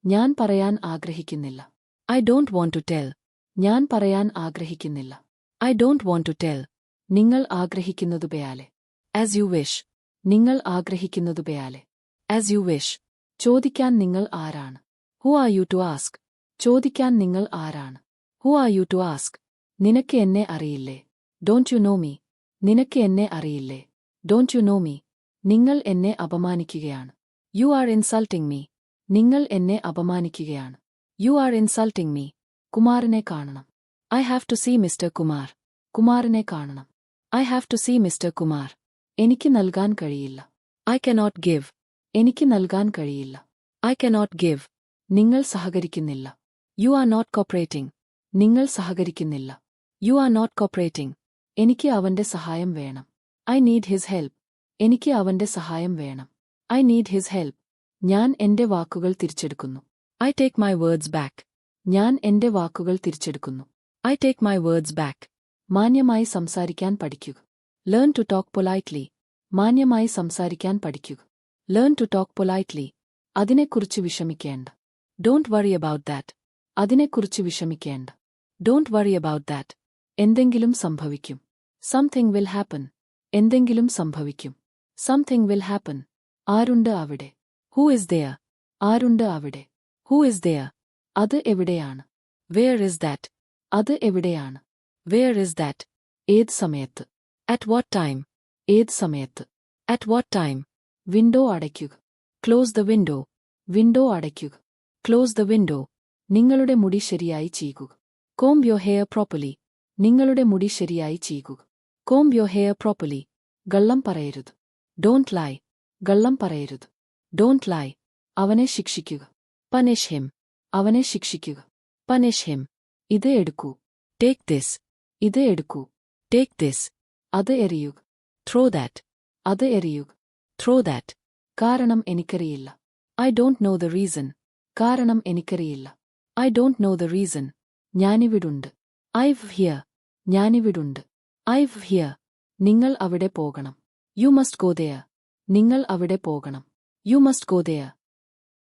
ഞാൻ പറയാൻ ആഗ്രഹിക്കുന്നില്ല. I don't want to tell. ഞാൻ പറയാൻ ആഗ്രഹിക്കുന്നില്ല. I don't want to tell. നിങ്ങൾ ആഗ്രഹിക്കുന്നതുപോലെ. As you wish. നിങ്ങൾ ആഗ്രഹിക്കുന്നതുപോലെ. As you wish. ചോദിക്കാൻ നിങ്ങൾ ആരാണ്? Who are you to ask? ചോദിക്കാൻ നിങ്ങൾ ആരാണ്? Who are you to ask? നിനക്ക് എന്നെ അറിയില്ലേ? Don't you know me? നിനക്ക് എന്നെ അറിയില്ലേ? Don't you know me? നിങ്ങൾ എന്നെ അപമാനിക്കുകയാണ്. You are insulting me. നിങ്ങൾ എന്നെ അപമാനിക്കുകയാണ്. You are insulting me. കുമാറിനെ കാണണം. I have to see Mr. Kumar. കുമാറിനെ കാണണം. I have to see Mr. Kumar. എനിക്ക് നൽകാൻ കഴിയില്ല. I cannot give. എനിക്ക് നൽകാൻ കഴിയില്ല. I cannot give. നിങ്ങൾ സഹകരിക്കുന്നില്ല. You are not cooperating. നിങ്ങൾ സഹകരിക്കുന്നില്ല. You are not cooperating. എനിക്ക് അവന്റെ സഹായം വേണം. I need his help. എനിക്ക് അവന്റെ സഹായം വേണം. I need his help. ഞാൻ എന്റെ വാക്കുകൾ തിരിച്ചെടുക്കുന്നു. I take my words back. ഞാൻ എന്റെ വാക്കുകൾ തിരിച്ചെടുക്കുന്നു. I take my words back. മാന്യമായി സംസാരിക്കാൻ പഠിക്കുക. Learn to talk politely. മാന്യമായി സംസാരിക്കാൻ പഠിക്കുക. Learn to talk politely. അതിനെക്കുറിച്ച് വിഷമിക്കേണ്ട. Don't worry about that. അതിനെക്കുറിച്ച് വിഷമിക്കേണ്ട. Don't worry about that. എന്തെങ്കിലും സംഭവിക്കും. Something will happen. എന്തെങ്കിലും സംഭവിക്കും. Something will happen. ആരുണ്ട് അവിടെ? Who is there? ആരുണ്ട് അവിടെ? Who is there? അത് എവിടെയാണ്? Where is that? അത് എവിടെയാണ്? Where is that? ഏത് സമയത്ത്? At what time? ഏത് സമയത്ത്? At what time? വിൻഡോ അടയ്ക്കുക. Close the window. വിൻഡോ അടയ്ക്കുക. Close the window. നിങ്ങളുടെ മുടി ശരിയായി ചീകുക. Comb your hair properly. നിങ്ങളുടെ മുടി ശരിയായി ചീകുക. Comb your hair properly. കള്ളം പറയരുത്. Don't lie. കള്ളം പറയരുത്. Don't lie. അവനെ ശിക്ഷിക്കുക. Punish him. അവനെ ശിക്ഷിക്കുക. Punish him. ഇത് എടുക്കൂ. Take this. ഇത് എടുക്കൂ. Take this. അത് എറിയുക. Throw that. അത് എറിയുക. Throw that. കാരണം എനിക്കറിയില്ല. I don't know the reason. കാരണം എനിക്കറിയില്ല. I don't know the reason. ഞാനിവിടുണ്ട്. I've here. ഞാനിവിടുണ്ട്. I've here. നിങ്ങൾ അവിടെ പോകണം. You must go there. നിങ്ങൾ അവിടെ പോകണം. You must go there.